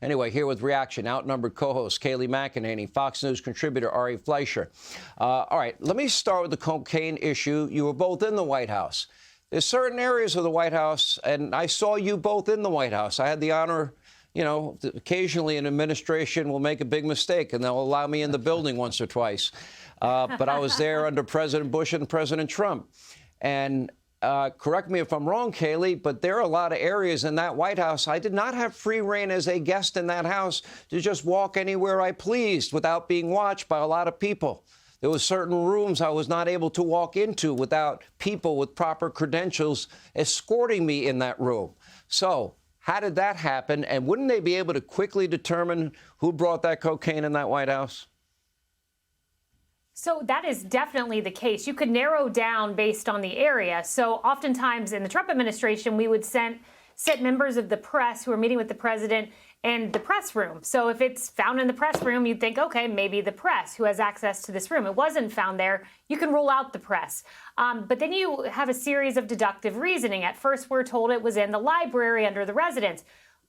Anyway, here with reaction, outnumbered co-host Kayleigh McEnany, Fox News contributor Ari Fleischer. All right, let me start with the cocaine issue. You were both in the White House. There's certain areas of the White House, and I saw you both in the White House. I had the honor, you know, occasionally an administration will make a big mistake, and they'll allow me in the building once or twice. But I was there under President Bush and President Trump. And correct me if I'm wrong, Kayleigh, but there are a lot of areas in that White House. I did not have free reign as a guest in that house to just walk anywhere I pleased without being watched by a lot of people. There were certain rooms I was not able to walk into without people with proper credentials escorting me in that room. So how did that happen? And wouldn't they be able to quickly determine who brought that cocaine in that White House? So that is definitely the case. You could narrow down based on the area. So oftentimes in the Trump administration, we would sit members of the press who are meeting with the president in the press room. So if it's found in the press room, you'd think, OK, maybe the press who has access to this room. It wasn't found there. You can rule out the press. But then you have a series of deductive reasoning. At first, we're told it was in the library under the residence.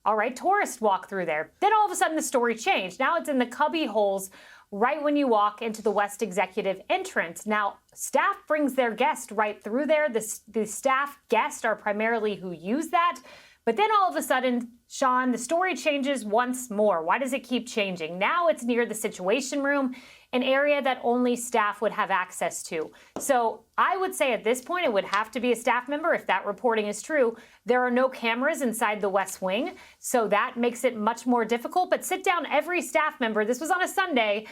All right, tourists walk through there. Then all of a sudden the story changed. Now it's in the cubby holes right when you walk into the West Executive entrance. Now, staff brings their guest right through there. The staff guests are primarily who use that. But then all of a sudden, Sean, the story changes once more. Why does it keep changing? Now it's near the Situation Room, an area that only staff would have access to. So I would say at this point, it would have to be a staff member if that reporting is true. There are no cameras inside the West Wing, so that makes it much more difficult. But sit down every staff member. This was on a Sunday,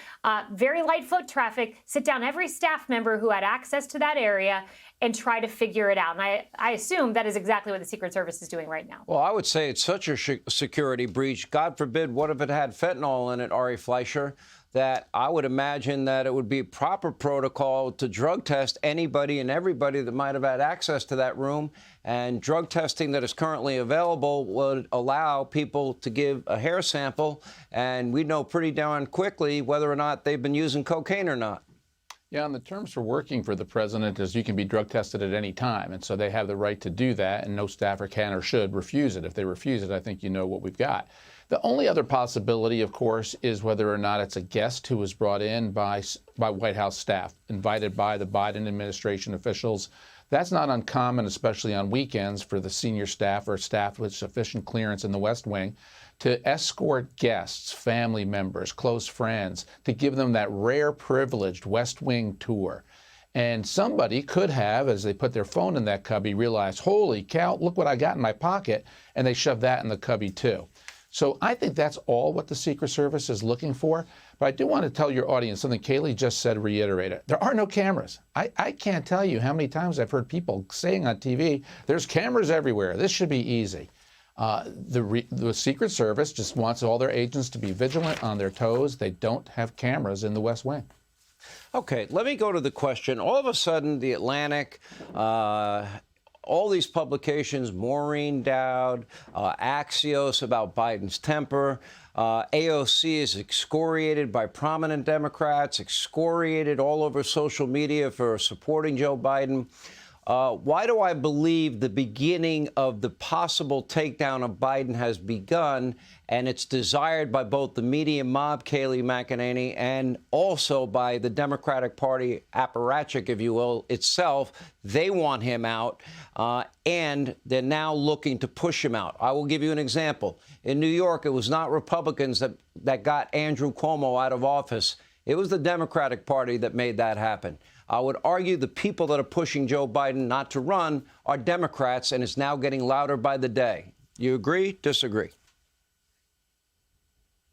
very light foot traffic. Sit down every staff member who had access to that area and try to figure it out. And I assume that is exactly what the Secret Service is doing right now. Well, I would say it's such a security breach. God forbid, what if it had fentanyl in it, Ari Fleischer, that I would imagine that it would be proper protocol to drug test anybody and everybody that might have had access to that room. And drug testing that is currently available would allow people to give a hair sample, and we'd know pretty darn quickly whether or not they've been using cocaine or not. Yeah, and the terms for working for the president is you can be drug tested at any time. And so they have the right to do that, and no staffer can or should refuse it. If they refuse it, I think you know what we've got. The only other possibility, of course, is whether or not it's a guest who was brought in by White House staff, invited by the Biden administration officials. That's not uncommon, especially on weekends, for the senior staff or staff with sufficient clearance in the West Wing to escort guests, family members, close friends, to give them that rare privileged West Wing tour. And somebody could have, as they put their phone in that cubby, realize, holy cow, look what I got in my pocket, and they shove that in the cubby too. So I think that's all what the Secret Service is looking for. But I do want to tell your audience something Kayleigh just said, reiterate it. There are no cameras. I can't tell you how many times I've heard people saying on TV, there's cameras everywhere. This should be easy. The Secret Service just wants all their agents to be vigilant on their toes. They don't have cameras in the West Wing. Okay, let me go to the question. All of a sudden, The Atlantic, all these publications, Maureen Dowd, Axios about Biden's temper, AOC is excoriated by prominent Democrats, excoriated all over social media for supporting Joe Biden. Why do I believe the beginning of the possible takedown of Biden has begun, and it's desired by both the media mob, Kayleigh McEnany, and also by the Democratic Party apparatchik, if you will, itself? They want him out, and they're now looking to push him out. I will give you an example. In New York, it was not Republicans that got Andrew Cuomo out of office. It was the Democratic Party that made that happen. I would argue the people that are pushing Joe Biden not to run are Democrats, and it's now getting louder by the day. You agree? Disagree?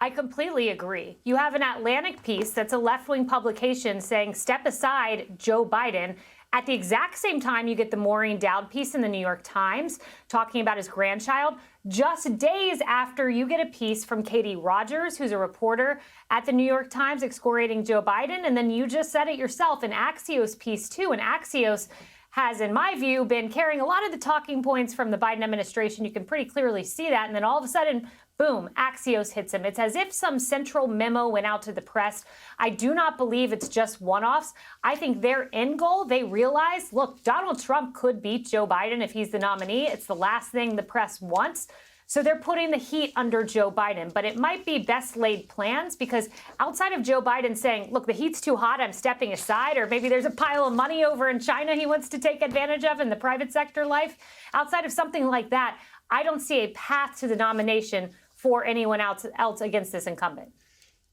I completely agree. You have an Atlantic piece that's a left-wing publication saying, step aside Joe Biden. At the exact same time, you get the Maureen Dowd piece in the New York Times talking about his grandchild. Just days after you get a piece from Katie Rogers, who's a reporter at the New York Times, excoriating Joe Biden. And then you just said it yourself, an Axios piece, too. And Axios has, in my view, been carrying a lot of the talking points from the Biden administration. You can pretty clearly see that. And then all of a sudden, boom, Axios hits him. It's as if some central memo went out to the press. I do not believe it's just one-offs. I think their end goal, they realize, look, Donald Trump could beat Joe Biden if he's the nominee. It's the last thing the press wants. So they're putting the heat under Joe Biden, but it might be best laid plans because outside of Joe Biden saying, look, the heat's too hot, I'm stepping aside, or maybe there's a pile of money over in China he wants to take advantage of in the private sector life, outside of something like that, I don't see a path to the nomination for anyone else against this incumbent.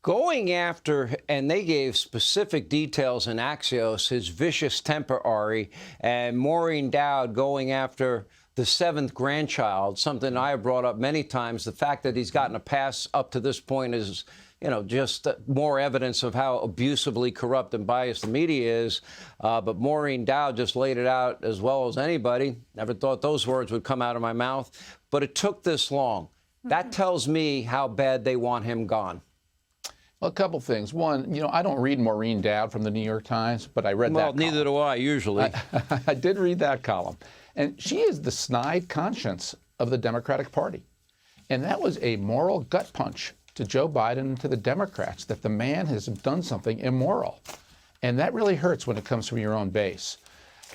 Going after, and they gave specific details in Axios, his vicious temper, Ari, and Maureen Dowd going after the 7th grandchild, something I have brought up many times. The fact that he's gotten a pass up to this point is, just more evidence of how abusively corrupt and biased the media is. But Maureen Dowd just laid it out as well as anybody. Never thought those words would come out of my mouth. But it took this long. That tells me how bad they want him gone. Well, a couple things. One, I don't read Maureen Dowd from the New York Times, but I read that column. Well, neither do I, usually. I did read that column. And she is the snide conscience of the Democratic Party. And that was a moral gut punch to Joe Biden and to the Democrats, that the man has done something immoral. And that really hurts when it comes from your own base.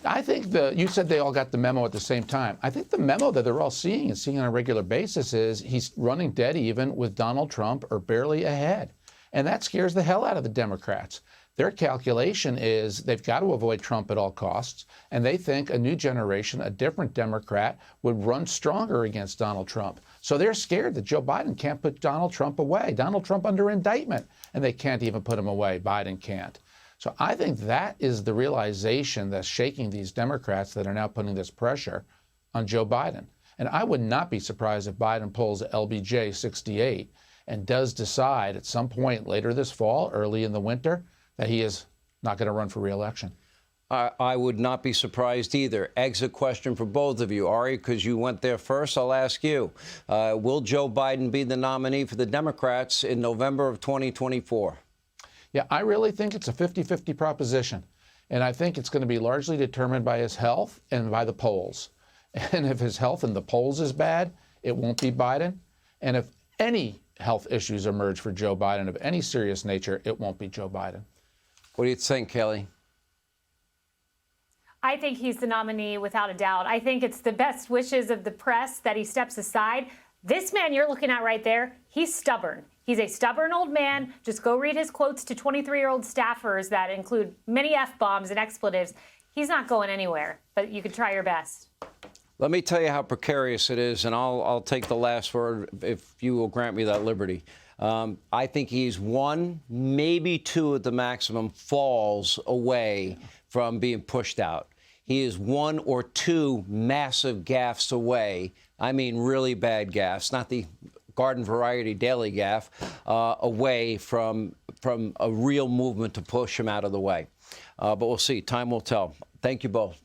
I think you said they all got the memo at the same time. I think the memo that they're all seeing and seeing on a regular basis is he's running dead even with Donald Trump or barely ahead. And that scares the hell out of the Democrats. Their calculation is they've got to avoid Trump at all costs, and they think a new generation, a different Democrat, would run stronger against Donald Trump. So they're scared that Joe Biden can't put Donald Trump away. Donald Trump under indictment, and they can't even put him away. Biden can't. So I think that is the realization that's shaking these Democrats that are now putting this pressure on Joe Biden. And I would not be surprised if Biden pulls LBJ 68 and does decide at some point later this fall, early in the winter, that he is not going to run for re-election. I would not be surprised either. Exit question for both of you. Ari, because you went there first, I'll ask you. Will Joe Biden be the nominee for the Democrats in November of 2024? Yeah, I really think it's a 50-50 proposition. And I think it's going to be largely determined by his health and by the polls. And if his health in the polls is bad, it won't be Biden. And if any health issues emerge for Joe Biden of any serious nature, it won't be Joe Biden. What do you think, Kayleigh? I think he's the nominee without a doubt. I think it's the best wishes of the press that he steps aside. This man you're looking at right there, he's stubborn. He's a stubborn old man. Just go read his quotes to 23-year-old staffers that include many F-bombs and expletives. He's not going anywhere, but you could try your best. Let me tell you how precarious it is, and I'll take the last word if you will grant me that liberty. I think he's one, maybe two at the maximum, falls away from being pushed out. He is one or two massive gaffes away. I mean, really bad gaffes, not the garden variety daily gaffe, away from a real movement to push him out of the way. But we'll see. Time will tell. Thank you both.